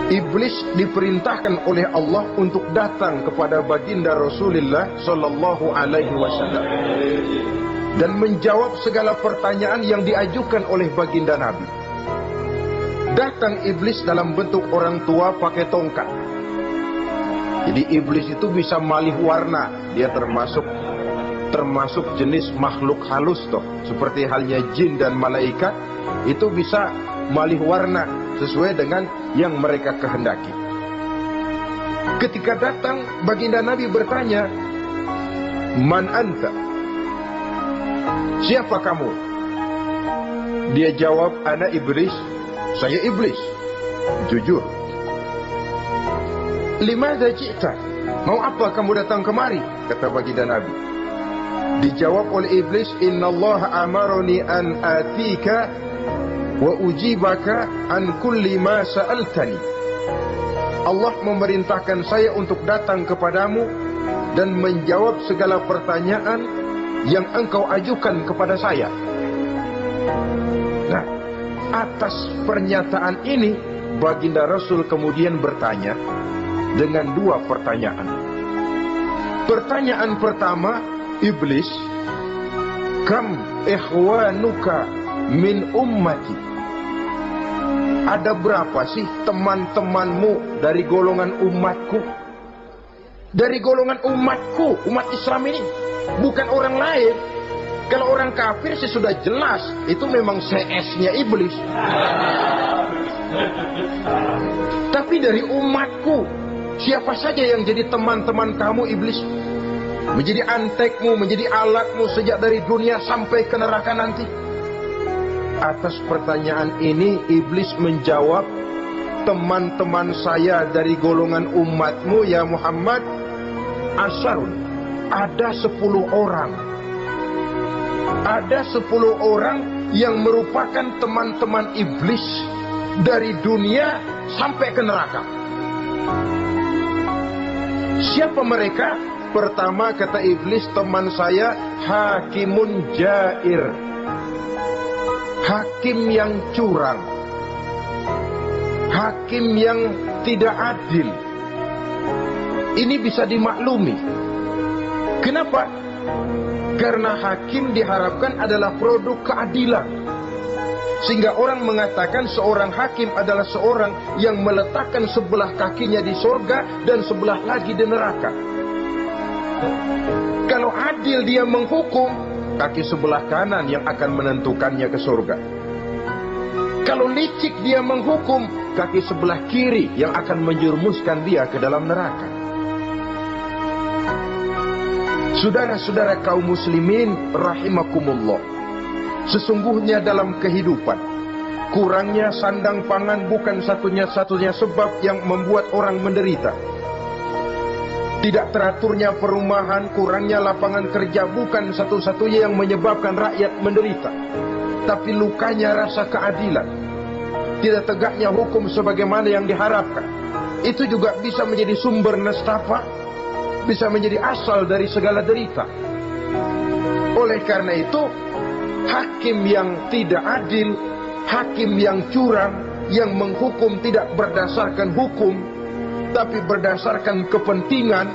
Iblis diperintahkan oleh Allah untuk datang kepada baginda Rasulullah Sallallahu Alaihi Wasallam dan menjawab segala pertanyaan yang diajukan oleh baginda Nabi. Datang iblis dalam bentuk orang tua pakai tongkat. Jadi iblis itu bisa malih warna. Dia termasuk jenis makhluk halus toh. Seperti halnya jin dan malaikat, itu bisa malih warna sesuai dengan yang mereka kehendaki. Ketika datang, baginda Nabi bertanya, "Man anta?" Siapa kamu? Dia jawab, "Ana iblis." Saya iblis. Jujur. "Limadza ji'ta?" Mau apa kamu datang kemari? Kata baginda Nabi. Dijawab oleh iblis, "Innallaha amaroni an atika wa ujibaka an kulli ma sa'altani." Allah memerintahkan saya untuk datang kepadamu dan menjawab segala pertanyaan yang engkau ajukan kepada saya. Nah, atas pernyataan ini baginda Rasul kemudian bertanya dengan dua pertanyaan. Pertanyaan pertama, iblis, "Kam ikhwanuka min ummati?" Ada berapa sih teman-temanmu dari golongan umatku? Dari golongan umatku, umat Islam ini, bukan orang lain. Kalau orang kafir sih sudah jelas, itu memang CS-nya iblis. Tapi dari umatku, siapa saja yang jadi teman-teman kamu iblis? Menjadi antekmu, menjadi alatmu sejak dari dunia sampai ke neraka nanti. Atas pertanyaan ini iblis menjawab, "Teman-teman saya dari golongan umatmu ya Muhammad, asyarun, ada 10 orang. Ada 10 orang yang merupakan teman-teman iblis dari dunia sampai ke neraka." Siapa mereka? Pertama kata iblis, "Teman saya hakimun jair." Hakim yang curang, hakim yang tidak adil. Ini bisa dimaklumi. Kenapa? Karena hakim diharapkan adalah produk keadilan. Sehingga orang mengatakan seorang hakim adalah seorang yang meletakkan sebelah kakinya di surga dan sebelah lagi di neraka. Kalau adil dia menghukum, kaki sebelah kanan yang akan menentukannya ke surga. Kalau licik dia menghukum, kaki sebelah kiri yang akan menjerumuskan dia ke dalam neraka. Saudara-saudara kaum muslimin rahimakumullah, sesungguhnya dalam kehidupan, kurangnya sandang pangan bukan satunya sebab yang membuat orang menderita. Tidak teraturnya perumahan, kurangnya lapangan kerja bukan satu-satunya yang menyebabkan rakyat menderita. Tapi lukanya rasa keadilan, tidak tegaknya hukum sebagaimana yang diharapkan, itu juga bisa menjadi sumber nestapa, bisa menjadi asal dari segala derita. Oleh karena itu, hakim yang tidak adil, hakim yang curang, yang menghukum tidak berdasarkan hukum, tapi berdasarkan kepentingan,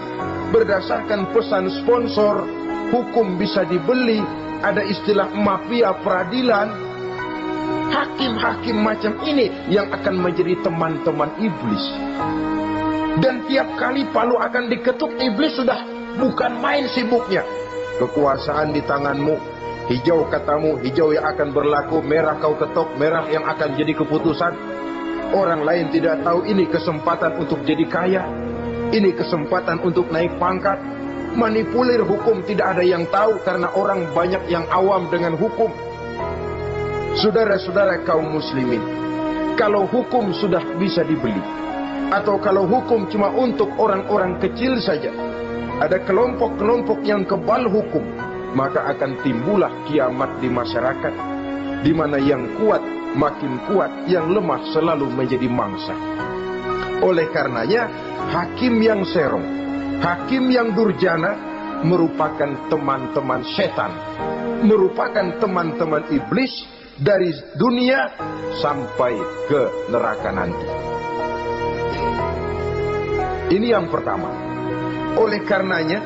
berdasarkan pesan sponsor, hukum bisa dibeli, ada istilah mafia peradilan. Hakim-hakim macam ini yang akan menjadi teman-teman iblis. Dan tiap kali palu akan diketuk, iblis sudah bukan main sibuknya. Kekuasaan di tanganmu, hijau katamu, hijau yang akan berlaku, merah kau ketok, merah yang akan jadi keputusan. Orang lain tidak tahu ini kesempatan untuk jadi kaya, ini kesempatan untuk naik pangkat. Manipulir hukum tidak ada yang tahu karena orang banyak yang awam dengan hukum. Saudara-saudara kaum muslimin, kalau hukum sudah bisa dibeli, atau kalau hukum cuma untuk orang-orang kecil saja, ada kelompok-kelompok yang kebal hukum, maka akan timbullah kiamat di masyarakat, di mana yang kuat makin kuat, yang lemah selalu menjadi mangsa. Oleh karenanya, hakim yang serong, hakim yang durjana merupakan teman-teman setan, merupakan teman-teman iblis dari dunia sampai ke neraka nanti. Ini yang pertama. Oleh karenanya,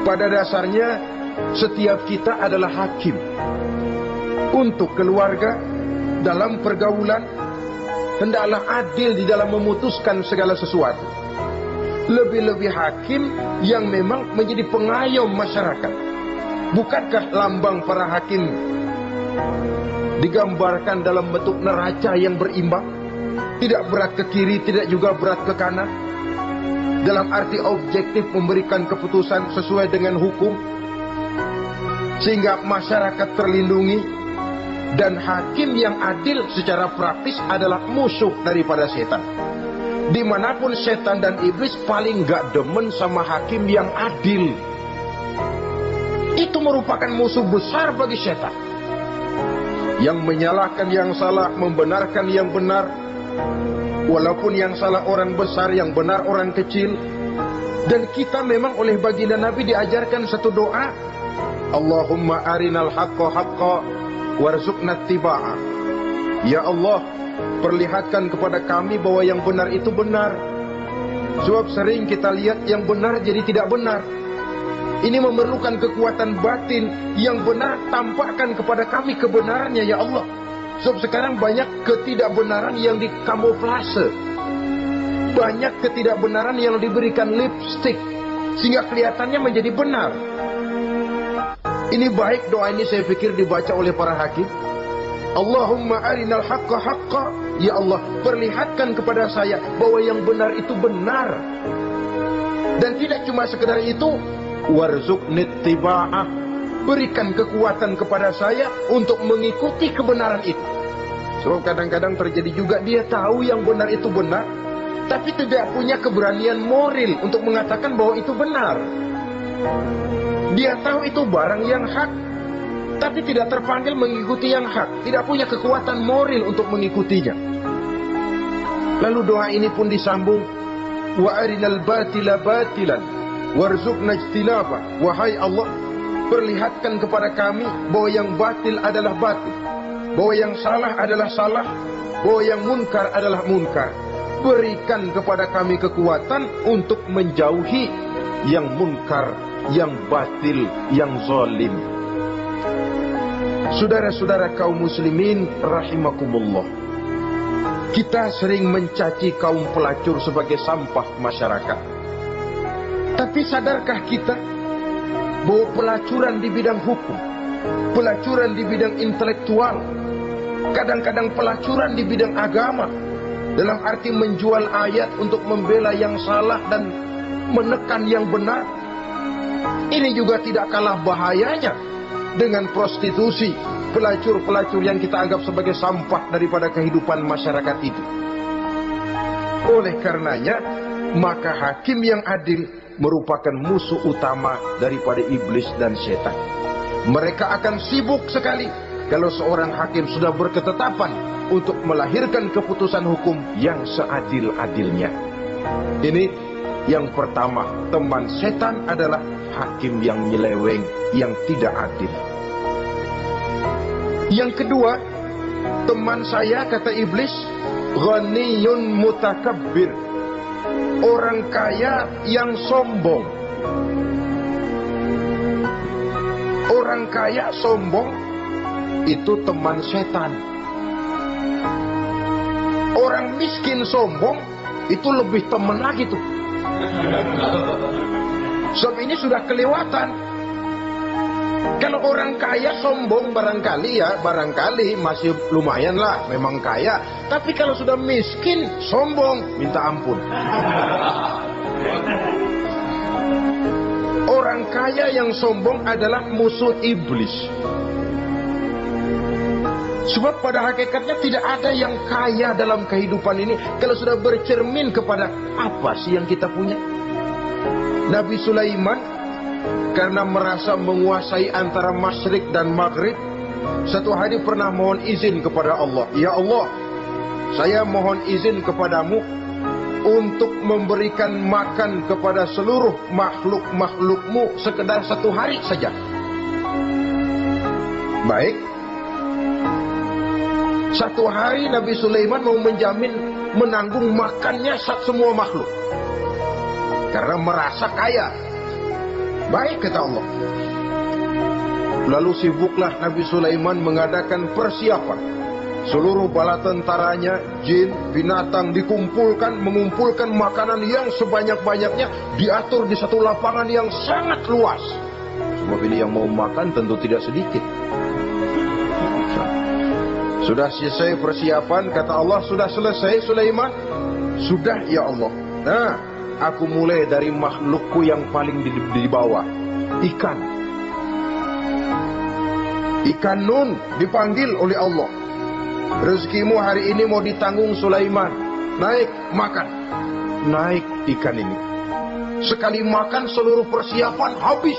pada dasarnya setiap kita adalah hakim. Untuk keluarga, dalam pergaulan, hendaklah adil di dalam memutuskan segala sesuatu. Lebih-lebih hakim yang memang menjadi pengayom masyarakat. Bukankah lambang para hakim digambarkan dalam bentuk neraca yang berimbang? Tidak berat ke kiri, tidak juga berat ke kanan. Dalam arti objektif memberikan keputusan sesuai dengan hukum, sehingga masyarakat terlindungi. Dan hakim yang adil secara praktis adalah musuh daripada setan. Dimanapun setan dan iblis paling gak demen sama hakim yang adil. Itu merupakan musuh besar bagi setan, yang menyalahkan yang salah, membenarkan yang benar. Walaupun yang salah orang besar, yang benar orang kecil. Dan kita memang oleh baginda Nabi diajarkan satu doa, Allahumma arinal haqqa haqqa warzuqna tibaa. Ya Allah, perlihatkan kepada kami bahwa yang benar itu benar. Sebab sering kita lihat yang benar jadi tidak benar. Ini memerlukan kekuatan batin. Yang benar tampakkan kepada kami kebenarannya ya Allah. Sebab sekarang banyak ketidakbenaran yang dikamuflase. Banyak ketidakbenaran yang diberikan lipstick, sehingga kelihatannya menjadi benar. Ini baik doa ini saya pikir dibaca oleh para hakim. Allahumma arinal haqqa haqqa. Ya Allah, perlihatkan kepada saya bahwa yang benar itu benar. Dan tidak cuma sekedar itu, warzuqnit tiba'ah. Berikan kekuatan kepada saya untuk mengikuti kebenaran itu. Sebab kadang-kadang terjadi juga dia tahu yang benar itu benar, tapi tidak punya keberanian moral untuk mengatakan bahwa itu benar. Dia tahu itu barang yang hak, tapi tidak terpanggil mengikuti yang hak. Tidak punya kekuatan moral untuk mengikutinya. Lalu doa ini pun disambung, wa arinal batila batilan warzuqna ijtinaba. Wahai Allah, perlihatkan kepada kami bahwa yang batil adalah batil, bahwa yang salah adalah salah, bahwa yang munkar adalah munkar. Berikan kepada kami kekuatan untuk menjauhi yang munkar, yang batil, yang zalim. Saudara-saudara kaum muslimin rahimakumullah, kita sering mencaci kaum pelacur sebagai sampah masyarakat. Tapi sadarkah kita bahwa pelacuran di bidang hukum, pelacuran di bidang intelektual, kadang-kadang pelacuran di bidang agama, dalam arti menjual ayat untuk membela yang salah dan menekan yang benar, ini juga tidak kalah bahayanya dengan prostitusi, pelacur-pelacur yang kita anggap sebagai sampah daripada kehidupan masyarakat itu. Oleh karenanya, maka hakim yang adil merupakan musuh utama daripada iblis dan setan. Mereka akan sibuk sekali kalau seorang hakim sudah berketetapan untuk melahirkan keputusan hukum yang seadil-adilnya. Ini yang pertama, teman setan adalah hakim yang nyeleweng, yang tidak adil. Yang kedua, teman saya, kata iblis, ghaniyun mutakabbir, orang kaya yang sombong. Orang kaya sombong itu teman setan. Orang miskin sombong itu lebih teman lagi tuh. Sebab ini sudah kelewatan. Kalau orang kaya sombong barangkali masih lumayan lah, memang kaya. Tapi kalau sudah miskin sombong, minta ampun. Orang kaya yang sombong adalah musuh iblis. Sebab pada hakikatnya tidak ada yang kaya dalam kehidupan ini kalau sudah bercermin kepada apa sih yang kita punya. Nabi Sulaiman karena merasa menguasai antara masyrik dan maghrib, satu hari pernah mohon izin kepada Allah. Ya Allah, saya mohon izin kepadamu untuk memberikan makan kepada seluruh makhluk-makhlukmu sekedar satu hari saja. Baik. Satu hari Nabi Sulaiman mau menjamin menanggung makannya semua makhluk. karena merasa kaya. Baik, kata Allah. Lalu sibuklah Nabi Sulaiman mengadakan persiapan. Seluruh bala tentaranya, jin, binatang dikumpulkan, mengumpulkan makanan yang sebanyak-banyaknya, diatur di satu lapangan yang sangat luas. Sebab ini yang mau makan tentu tidak sedikit. Sudah selesai persiapan, kata Allah, sudah selesai Sulaiman? Sudah ya Allah. Nah, aku mulai dari makhlukku yang paling di bawah, ikan. Ikan Nun dipanggil oleh Allah. Rezekimu hari ini mau ditanggung Sulaiman. Naik, makan. Naik ikan ini. Sekali makan seluruh persiapan habis.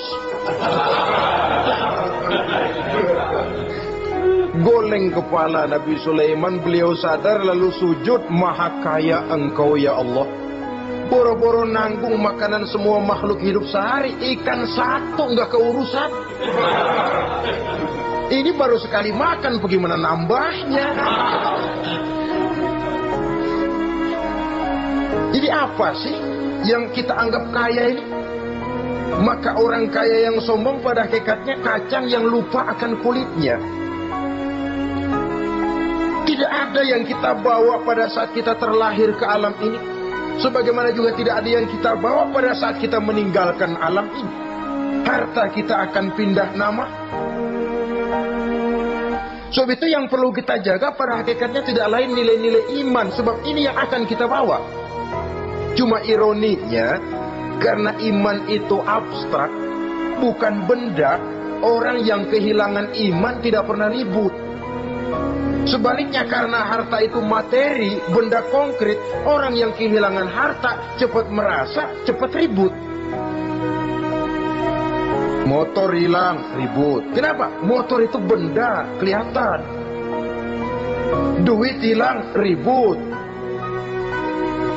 Goleng kepala Nabi Sulaiman, beliau sadar lalu sujud, maha kaya engkau ya Allah. Boro-boro nanggung makanan semua makhluk hidup sehari, ikan satu nggak keurusan. Ini baru sekali makan, bagaimana nambahnya? Jadi apa sih yang kita anggap kaya ini? Maka orang kaya yang sombong pada hakikatnya kacang yang lupa akan kulitnya. Tidak ada yang kita bawa pada saat kita terlahir ke alam ini, sebagaimana juga tidak ada yang kita bawa pada saat kita meninggalkan alam ini. Harta kita akan pindah nama. Sebab itu yang perlu kita jaga pada hakikatnya tidak lain nilai-nilai iman. Sebab ini yang akan kita bawa. Cuma ironinya, karena iman itu abstrak, bukan benda, orang yang kehilangan iman tidak pernah ribut. Sebaliknya karena harta itu materi, benda konkret, orang yang kehilangan harta cepat merasa, cepat ribut. Motor hilang, ribut. Kenapa? Motor itu benda, kelihatan. Duit hilang, ribut.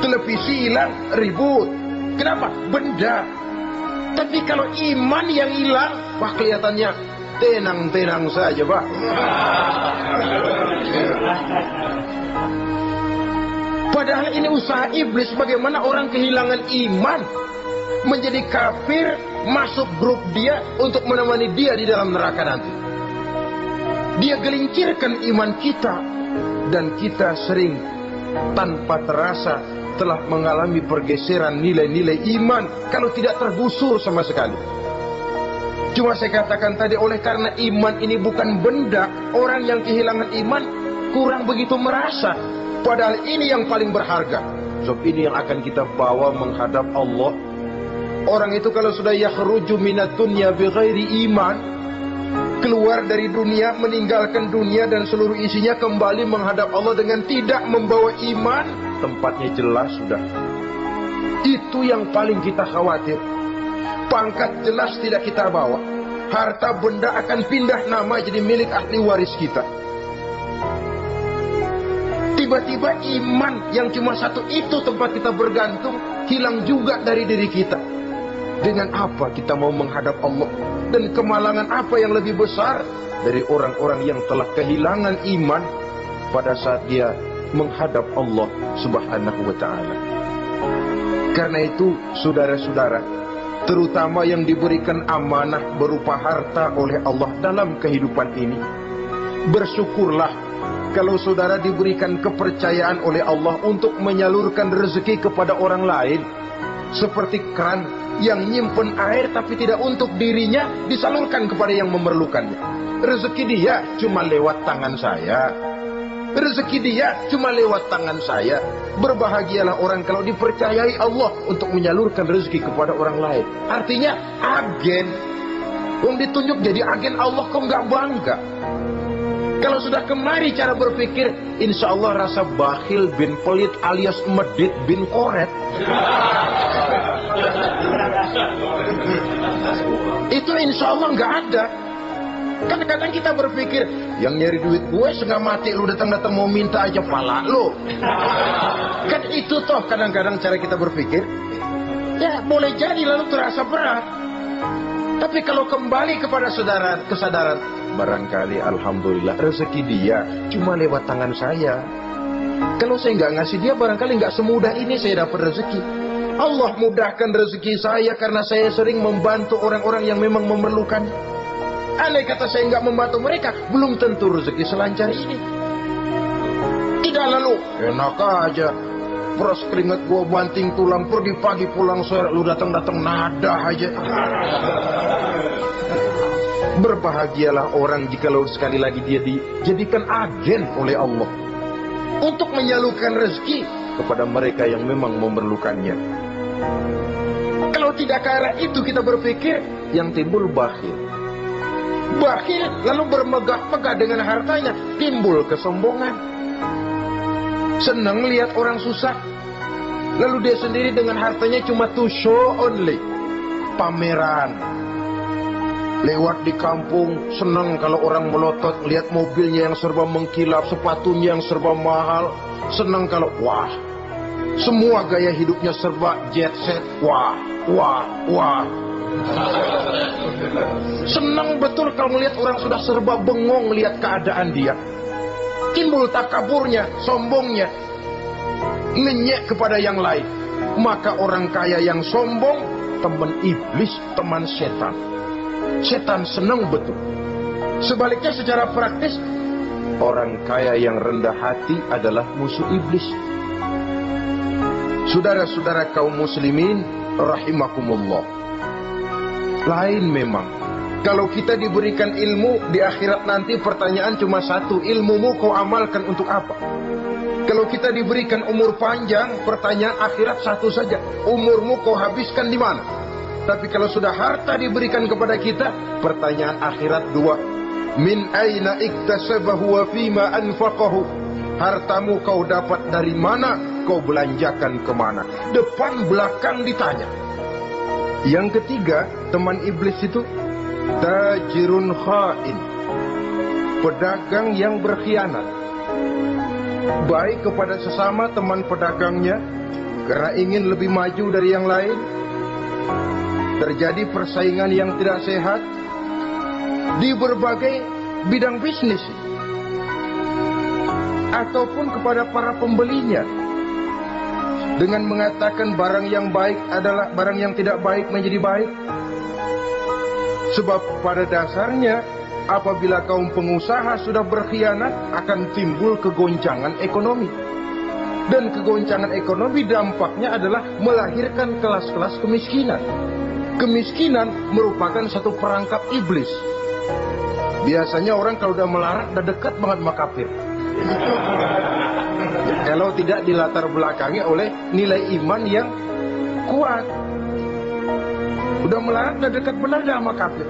Televisi hilang, ribut. Kenapa? Benda. Tapi kalau iman yang hilang, wah kelihatannya tenang-tenang saja, Pak. Padahal ini usaha iblis, bagaimana orang kehilangan iman, menjadi kafir, masuk grup dia untuk menemani dia di dalam neraka nanti. Dia gelincirkan iman kita, dan kita sering tanpa terasa telah mengalami pergeseran nilai-nilai iman kalau tidak tergusur sama sekali. Cuma saya katakan tadi, oleh karena iman ini bukan benda, orang yang kehilangan iman kurang begitu merasa. Padahal ini yang paling berharga. Sebab ini yang akan kita bawa menghadap Allah. Orang itu kalau sudah yakhruju minat dunya bighairi iman, keluar dari dunia, meninggalkan dunia dan seluruh isinya, kembali menghadap Allah dengan tidak membawa iman, tempatnya jelas sudah. Itu yang paling kita khawatir. Pangkat jelas tidak kita bawa. Harta benda akan pindah nama jadi milik ahli waris kita. Tiba-tiba iman yang cuma satu itu tempat kita bergantung, hilang juga dari diri kita. Dengan apa kita mau menghadap Allah? Dan kemalangan apa yang lebih besar dari orang-orang yang telah kehilangan iman pada saat dia menghadap Allah Subhanahu wa ta'ala. Karena itu, saudara-saudara, terutama yang diberikan amanah berupa harta oleh Allah dalam kehidupan ini, bersyukurlah kalau saudara diberikan kepercayaan oleh Allah untuk menyalurkan rezeki kepada orang lain. Seperti keran yang nyimpen air tapi tidak untuk dirinya, disalurkan kepada yang memerlukannya. Rezeki dia cuma lewat tangan saya. Rezeki dia cuma lewat tangan saya. Berbahagialah orang kalau dipercayai Allah untuk menyalurkan rezeki kepada orang lain. Artinya agen. Yang ditunjuk jadi agen Allah, kok nggak bangga? Kalau sudah kemari cara berpikir, insya Allah rasa bakhil bin pelit alias medit bin koret. Itu insya Allah nggak ada. Kadang-kadang kita berpikir, yang nyari duit gue setengah mati, lu datang-datang mau minta aja pala lu. Kan itu toh kadang-kadang cara kita berpikir. Ya boleh jadi lalu terasa berat. Tapi kalau kembali kepada kesadaran, barangkali alhamdulillah rezeki dia cuma lewat tangan saya. Kalau saya nggak ngasih dia, barangkali nggak semudah ini saya dapat rezeki. Allah mudahkan rezeki saya karena saya sering membantu orang-orang yang memang memerlukan. Andai kata saya nggak membantu mereka, belum tentu rezeki selancar ini. Tidak lalu, enak aja. Peras keringat gua banting tulang, pergi pagi pulang sore, lu datang-datang nada aja. Berbahagialah orang jikalau sekali lagi dia dijadikan agen oleh Allah untuk menyalurkan rezeki kepada mereka yang memang memerlukannya. Kalau tidak ke arah itu kita berpikir, yang timbul bakhil. Bakhil lalu bermegah-megah dengan hartanya, timbul kesombongan. Senang lihat orang susah, lalu dia sendiri dengan hartanya cuma to show only, pameran. Lewat di kampung, senang kalau orang melotot, lihat mobilnya yang serba mengkilap, sepatunya yang serba mahal. Senang kalau, wah, semua gaya hidupnya serba jet set, wah, wah, wah. Senang betul kalau melihat orang sudah serba bengong lihat keadaan dia. Timbul takaburnya, sombongnya, ngenyek kepada yang lain. Maka orang kaya yang sombong, teman iblis, teman setan. Setan senang betul. Sebaliknya secara praktis, orang kaya yang rendah hati adalah musuh iblis. Saudara-saudara kaum muslimin rahimakumullah. Lain memang. Kalau kita diberikan ilmu di akhirat nanti, pertanyaan cuma satu, ilmumu kau amalkan untuk apa? Kalau kita diberikan umur panjang, pertanyaan akhirat satu saja, umurmu kau habiskan di mana? Tapi kalau sudah harta diberikan kepada kita, pertanyaan akhirat dua. Min aina iktasabahu wa fima anfaqahu. Hartamu kau dapat dari mana, kau belanjakan kemana? Depan belakang ditanya. Yang ketiga, teman iblis itu tajirun khain, pedagang yang berkhianat. Baik kepada sesama teman pedagangnya, karena ingin lebih maju dari yang lain. Terjadi persaingan yang tidak sehat di berbagai bidang bisnis, ataupun kepada para pembelinya, dengan mengatakan barang yang baik adalah barang yang tidak baik menjadi baik. Sebab pada dasarnya apabila kaum pengusaha sudah berkhianat, akan timbul kegoncangan ekonomi. Dan kegoncangan ekonomi dampaknya adalah melahirkan kelas-kelas kemiskinan. Kemiskinan merupakan satu perangkap iblis. Biasanya orang kalau udah melarat, udah dekat banget sama kafir. Kalau tidak dilatar belakangi oleh nilai iman yang kuat, udah melarat, udah dekat benar sama kafir.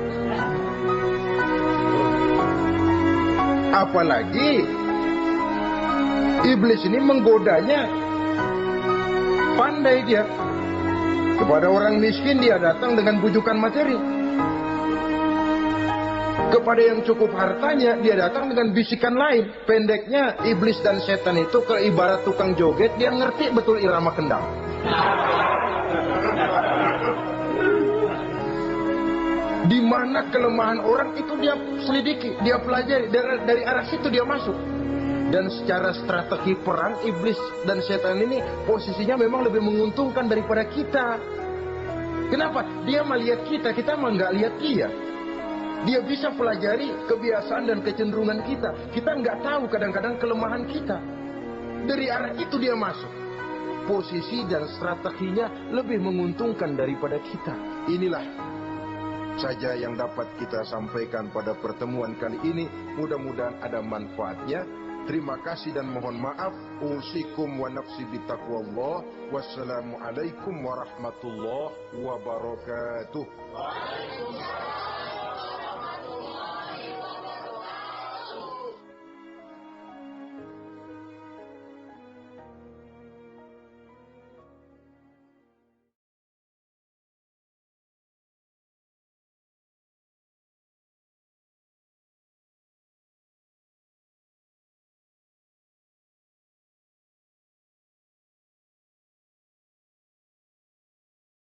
Apalagi iblis ini menggodanya pandai dia. Kepada orang miskin dia datang dengan bujukan materi. Kepada yang cukup hartanya dia datang dengan bisikan lain. Pendeknya, iblis dan setan itu ibarat tukang joget, dia ngerti betul irama kendang. Di mana kelemahan orang itu dia selidiki, dia pelajari, dari arah situ dia masuk. Dan secara strategi perang, iblis dan setan ini posisinya memang lebih menguntungkan daripada kita. Kenapa? Dia melihat kita, kita mah nggak lihat dia. Dia bisa pelajari kebiasaan dan kecenderungan kita. Kita nggak tahu kadang-kadang kelemahan kita. Dari arah itu dia masuk. Posisi dan strateginya lebih menguntungkan daripada kita. Inilah saja yang dapat kita sampaikan pada pertemuan kali ini. Mudah-mudahan ada manfaatnya. Terima kasih dan mohon maaf. Usikum wa nafsi bitaqwallah. Wassalamualaikum warahmatullahi wabarakatuh.